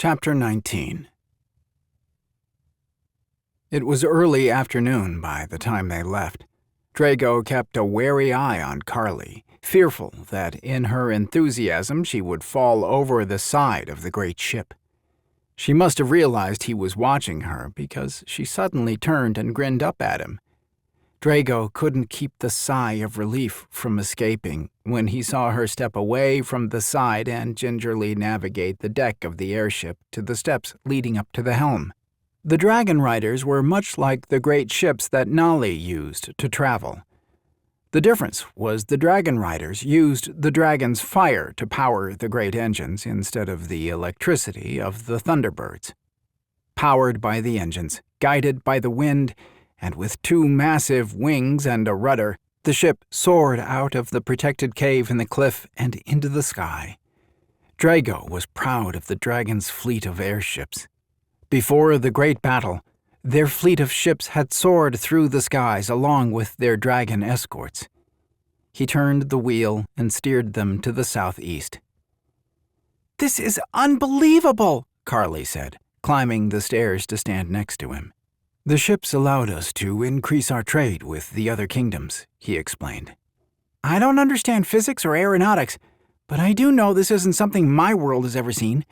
Chapter 19. It was early afternoon by the time they left. Drago kept a wary eye on Carly, fearful that in her enthusiasm she would fall over the side of the great ship. She must have realized he was watching her because she suddenly turned and grinned up at him. Drago couldn't keep the sigh of relief from escaping when he saw her step away from the side and gingerly navigate the deck of the airship to the steps leading up to the helm. The dragon riders were much like the great ships that Nali used to travel. The difference was the dragon riders used the dragon's fire to power the great engines instead of the electricity of the Thunderbirds. Powered by the engines, guided by the wind, and with two massive wings and a rudder, the ship soared out of the protected cave in the cliff and into the sky. Drago was proud of the dragon's fleet of airships. Before the great battle, their fleet of ships had soared through the skies along with their dragon escorts. He turned the wheel and steered them to the southeast. "This is unbelievable," Carly said, climbing the stairs to stand next to him. "The ships allowed us to increase our trade with the other kingdoms," he explained. "I don't understand physics or aeronautics, but I do know this isn't something my world has ever seen.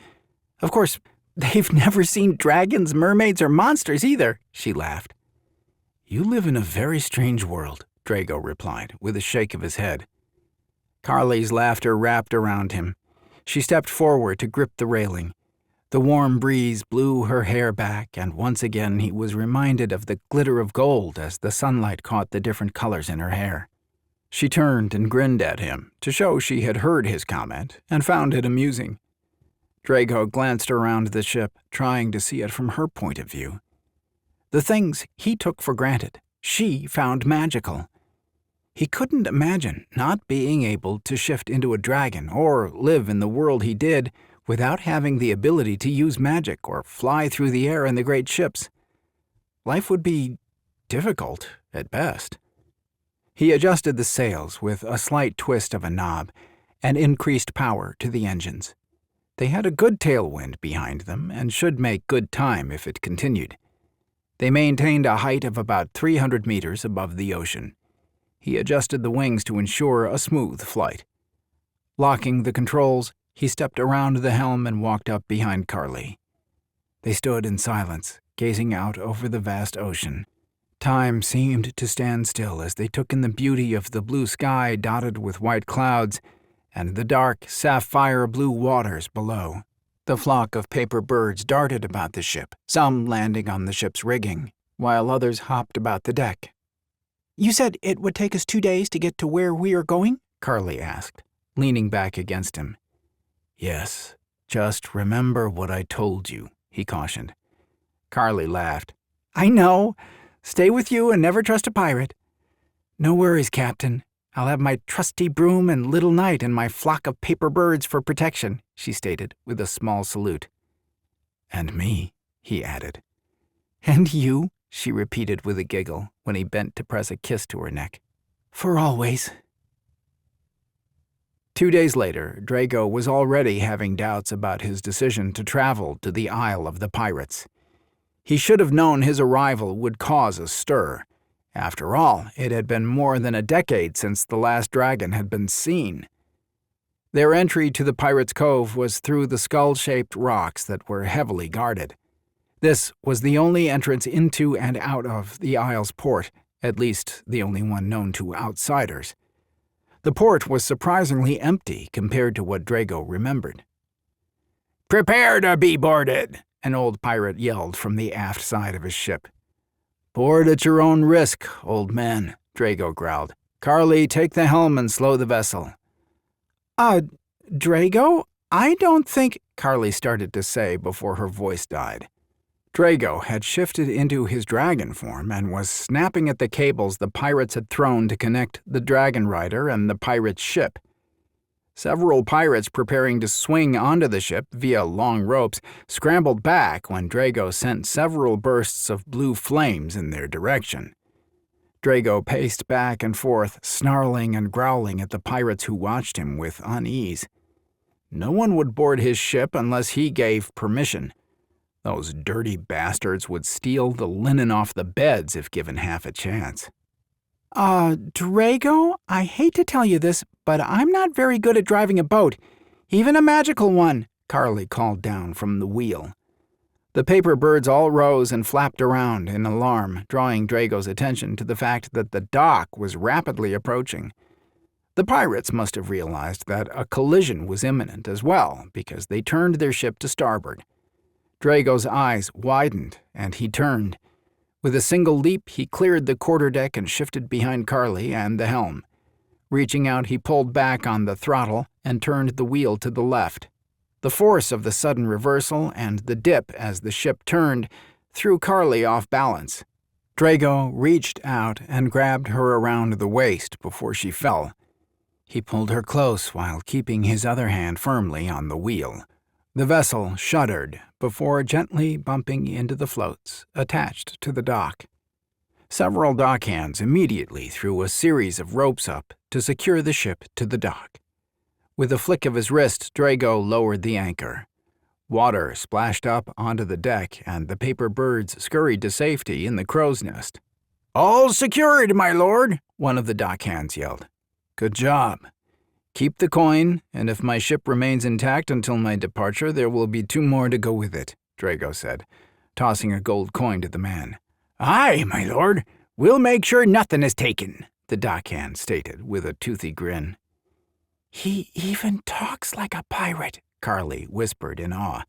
Of course, they've never seen dragons, mermaids, or monsters either," she laughed. "You live in a very strange world," Drago replied, with a shake of his head. Carly's laughter wrapped around him. She stepped forward to grip the railing. The warm breeze blew her hair back, and once again he was reminded of the glitter of gold as the sunlight caught the different colors in her hair. She turned and grinned at him to show she had heard his comment and found it amusing. Drago glanced around the ship, trying to see it from her point of view. The things he took for granted, she found magical. He couldn't imagine not being able to shift into a dragon or live in the world he did without having the ability to use magic or fly through the air in the great ships. Life would be difficult at best. He adjusted the sails with a slight twist of a knob and increased power to the engines. They had a good tailwind behind them and should make good time if it continued. They maintained a height of about 300 meters above the ocean. He adjusted the wings to ensure a smooth flight. Locking the controls, he stepped around the helm and walked up behind Carly. They stood in silence, gazing out over the vast ocean. Time seemed to stand still as they took in the beauty of the blue sky dotted with white clouds and the dark, sapphire-blue waters below. The flock of paper birds darted about the ship, some landing on the ship's rigging, while others hopped about the deck. "You said it would take us 2 days to get to where we are going?" Carly asked, leaning back against him. "Yes, just remember what I told you," he cautioned. Carly laughed. "I know. Stay with you and never trust a pirate." "No worries, Captain. I'll have my trusty broom and little knight and my flock of paper birds for protection," she stated with a small salute. "And me," he added. "And you," she repeated with a giggle when he bent to press a kiss to her neck. "For always." 2 days later, Drago was already having doubts about his decision to travel to the Isle of the Pirates. He should have known his arrival would cause a stir. After all, it had been more than a decade since the last dragon had been seen. Their entry to the Pirates' Cove was through the skull-shaped rocks that were heavily guarded. This was the only entrance into and out of the Isle's port, at least the only one known to outsiders. The port was surprisingly empty compared to what Drago remembered. "Prepare to be boarded," an old pirate yelled from the aft side of his ship. "Board at your own risk, old man," Drago growled. "Carly, take the helm and slow the vessel." Drago? I don't think," Carly started to say before her voice died. Drago had shifted into his dragon form and was snapping at the cables the pirates had thrown to connect the dragon rider and the pirate's ship. Several pirates preparing to swing onto the ship via long ropes scrambled back when Drago sent several bursts of blue flames in their direction. Drago paced back and forth, snarling and growling at the pirates who watched him with unease. No one would board his ship unless he gave permission. Those dirty bastards would steal the linen off the beds if given half a chance. Drago, I hate to tell you this, but I'm not very good at driving a boat, even a magical one, Carly called down from the wheel. The paper birds all rose and flapped around in alarm, drawing Drago's attention to the fact that the dock was rapidly approaching. The pirates must have realized that a collision was imminent as well, because they turned their ship to starboard. Drago's eyes widened, and he turned. With a single leap, he cleared the quarterdeck and shifted behind Carly and the helm. Reaching out, he pulled back on the throttle and turned the wheel to the left. The force of the sudden reversal and the dip as the ship turned threw Carly off balance. Drago reached out and grabbed her around the waist before she fell. He pulled her close while keeping his other hand firmly on the wheel. The vessel shuddered before gently bumping into the floats attached to the dock. Several dockhands immediately threw a series of ropes up to secure the ship to the dock. With a flick of his wrist, Drago lowered the anchor. Water splashed up onto the deck, and the paper birds scurried to safety in the crow's nest. "All secured, my lord," one of the dockhands yelled. "Good job. Keep the coin, and if my ship remains intact until my departure, there will be 2 more to go with it," Drago said, tossing a gold coin to the man. "Aye, my lord. We'll make sure nothing is taken," the dockhand stated with a toothy grin. "He even talks like a pirate," Carly whispered in awe,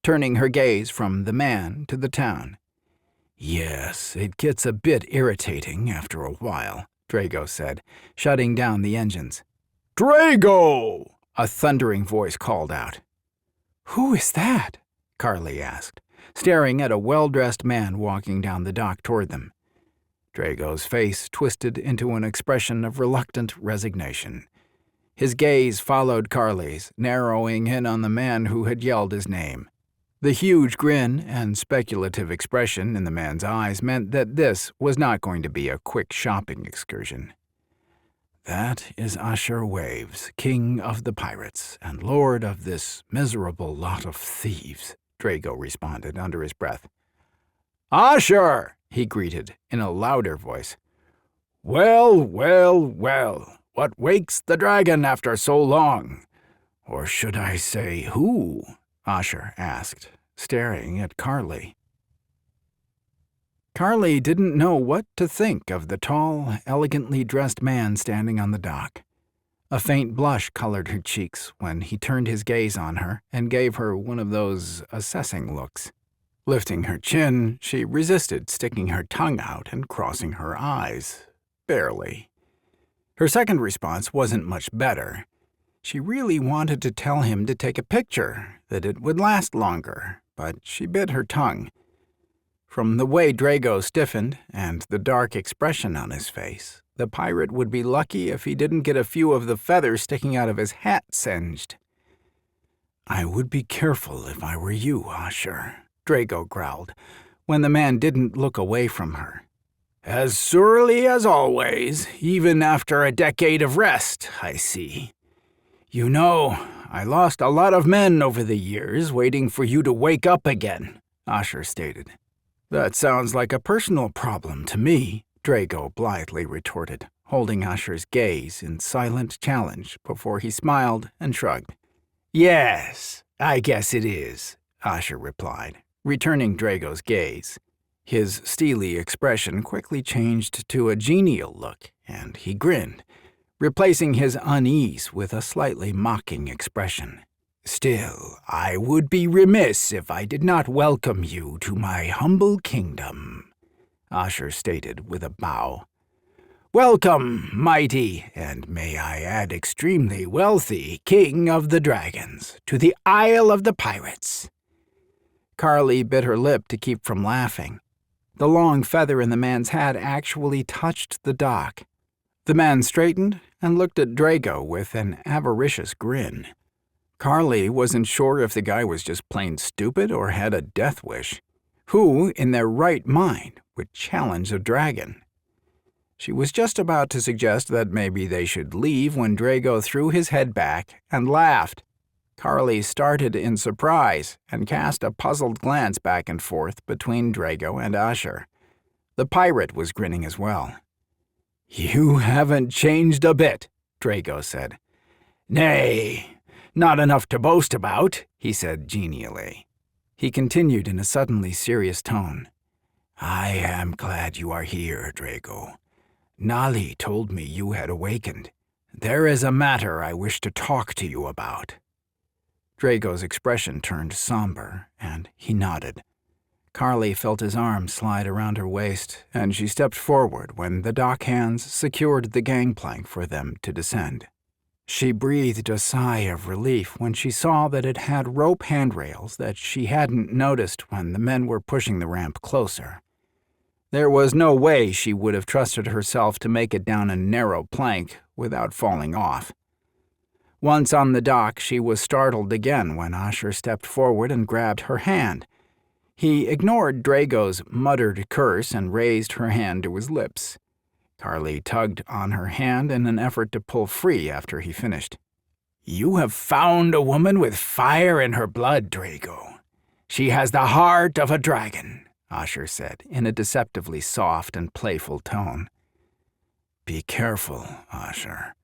turning her gaze from the man to the town. "Yes, it gets a bit irritating after a while," Drago said, shutting down the engines. "Drago!" a thundering voice called out. "Who is that?" Carly asked, staring at a well-dressed man walking down the dock toward them. Drago's face twisted into an expression of reluctant resignation. His gaze followed Carly's, narrowing in on the man who had yelled his name. The huge grin and speculative expression in the man's eyes meant that this was not going to be a quick shopping excursion. "That is Asher Waves, king of the pirates and lord of this miserable lot of thieves," Drago responded under his breath. "Asher!" he greeted in a louder voice. "Well, well, well. What wakes the dragon after so long? Or should I say who?" Asher asked, staring at Carly. Carly didn't know what to think of the tall, elegantly dressed man standing on the dock. A faint blush colored her cheeks when he turned his gaze on her and gave her one of those assessing looks. Lifting her chin, she resisted sticking her tongue out and crossing her eyes. Barely. Her second response wasn't much better. She really wanted to tell him to take a picture, that it would last longer, but she bit her tongue. From the way Drago stiffened and the dark expression on his face, the pirate would be lucky if he didn't get a few of the feathers sticking out of his hat singed. "I would be careful if I were you, Asher," Drago growled, when the man didn't look away from her. "As surely as always, even after a decade of rest, I see. You know, I lost a lot of men over the years waiting for you to wake up again," Asher stated. "That sounds like a personal problem to me," Drago blithely retorted, holding Asher's gaze in silent challenge before he smiled and shrugged. "Yes, I guess it is," Asher replied, returning Drago's gaze. His steely expression quickly changed to a genial look, and he grinned, replacing his unease with a slightly mocking expression. "Still, I would be remiss if I did not welcome you to my humble kingdom," Asher stated with a bow. "Welcome, mighty, and may I add extremely wealthy, king of the dragons, to the Isle of the Pirates." Carly bit her lip to keep from laughing. The long feather in the man's hat actually touched the dock. The man straightened and looked at Drago with an avaricious grin. Carly wasn't sure if the guy was just plain stupid or had a death wish. Who, in their right mind, would challenge a dragon? She was just about to suggest that maybe they should leave when Drago threw his head back and laughed. Carly started in surprise and cast a puzzled glance back and forth between Drago and Usher. The pirate was grinning as well. "You haven't changed a bit," Drago said. "Nay, not enough to boast about," he said genially. He continued in a suddenly serious tone. "I am glad you are here, Drago. Nali told me you had awakened. There is a matter I wish to talk to you about." Drago's expression turned somber, and he nodded. Carly felt his arm slide around her waist, and she stepped forward when the dock hands secured the gangplank for them to descend. She breathed a sigh of relief when she saw that it had rope handrails that she hadn't noticed when the men were pushing the ramp closer. There was no way she would have trusted herself to make it down a narrow plank without falling off. Once on the dock, she was startled again when Usher stepped forward and grabbed her hand. He ignored Drago's muttered curse and raised her hand to his lips. Carly tugged on her hand in an effort to pull free after he finished. "You have found a woman with fire in her blood, Drago. She has the heart of a dragon," Usher said in a deceptively soft and playful tone. "Be careful, Usher.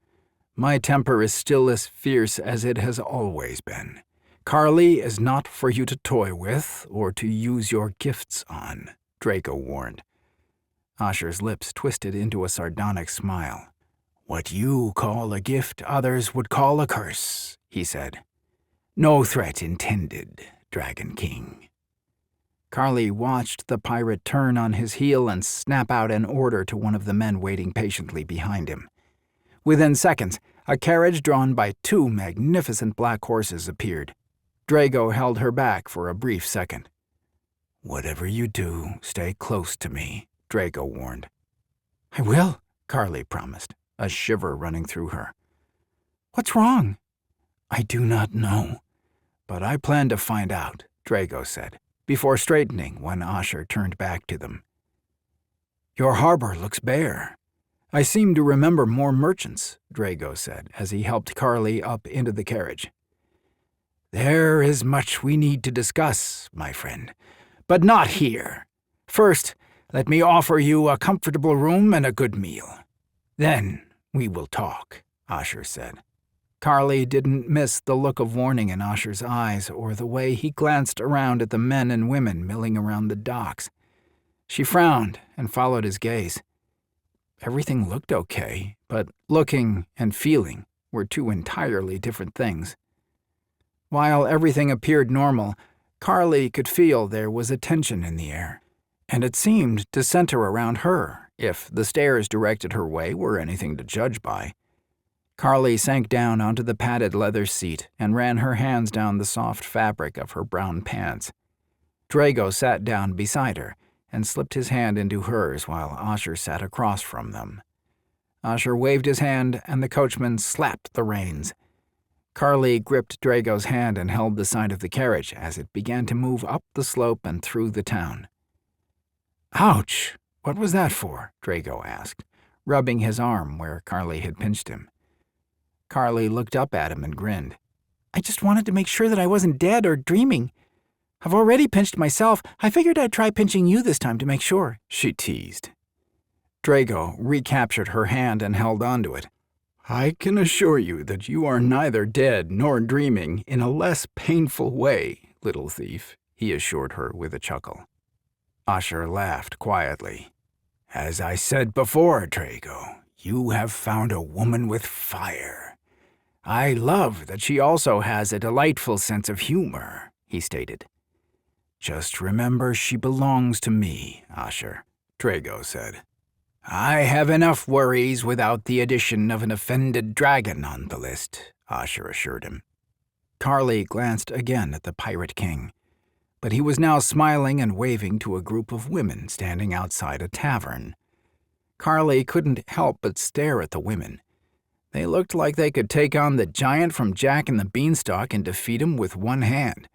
My temper is still as fierce as it has always been. Carly is not for you to toy with or to use your gifts on," Drago warned. Usher's lips twisted into a sardonic smile. "What you call a gift, others would call a curse," he said. "No threat intended, Dragon King." Carly watched the pirate turn on his heel and snap out an order to one of the men waiting patiently behind him. Within seconds, a carriage drawn by 2 magnificent black horses appeared. Drago held her back for a brief second. "Whatever you do, stay close to me," Drago warned. "I will," Carly promised, a shiver running through her. "What's wrong?" "I do not know, but I plan to find out," Drago said, before straightening when Usher turned back to them. "Your harbor looks bare. I seem to remember more merchants," Drago said as he helped Carly up into the carriage. "There is much we need to discuss, my friend, but not here. First, let me offer you a comfortable room and a good meal. Then we will talk," Usher said. Carly didn't miss the look of warning in Usher's eyes or the way he glanced around at the men and women milling around the docks. She frowned and followed his gaze. Everything looked okay, but looking and feeling were 2 entirely different things. While everything appeared normal, Carly could feel there was a tension in the air, and it seemed to center around her, if the stairs directed her way were anything to judge by. Carly sank down onto the padded leather seat and ran her hands down the soft fabric of her brown pants. Drago sat down beside her and slipped his hand into hers while Usher sat across from them. Usher waved his hand and the coachman slapped the reins. Carly gripped Drago's hand and held the side of the carriage as it began to move up the slope and through the town. "Ouch! What was that for?" Drago asked, rubbing his arm where Carly had pinched him. Carly looked up at him and grinned. "I just wanted to make sure that I wasn't dead or dreaming. I've already pinched myself. I figured I'd try pinching you this time to make sure," she teased. Drago recaptured her hand and held onto it. "I can assure you that you are neither dead nor dreaming in a less painful way, little thief," he assured her with a chuckle. Usher laughed quietly. "As I said before, Drago, you have found a woman with fire. I love that she also has a delightful sense of humor," he stated. "Just remember she belongs to me, Usher," Drago said. "I have enough worries without the addition of an offended dragon on the list," Usher assured him. Carly glanced again at the Pirate King, but he was now smiling and waving to a group of women standing outside a tavern. Carly couldn't help but stare at the women. They looked like they could take on the giant from Jack and the Beanstalk and defeat him with one hand.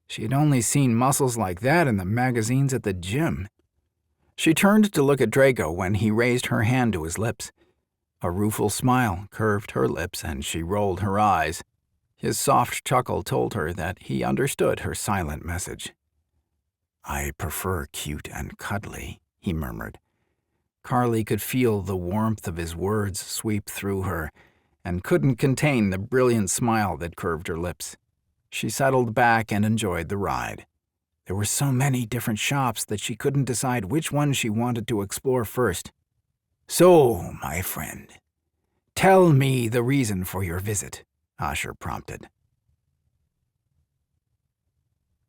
She had only seen muscles like that in the magazines at the gym. She turned to look at Drago when he raised her hand to his lips. A rueful smile curved her lips and she rolled her eyes. His soft chuckle told her that he understood her silent message. "I prefer cute and cuddly," he murmured. Carly could feel the warmth of his words sweep through her and couldn't contain the brilliant smile that curved her lips. She settled back and enjoyed the ride. There were so many different shops that she couldn't decide which one she wanted to explore first. "So, my friend, tell me the reason for your visit," Asher prompted.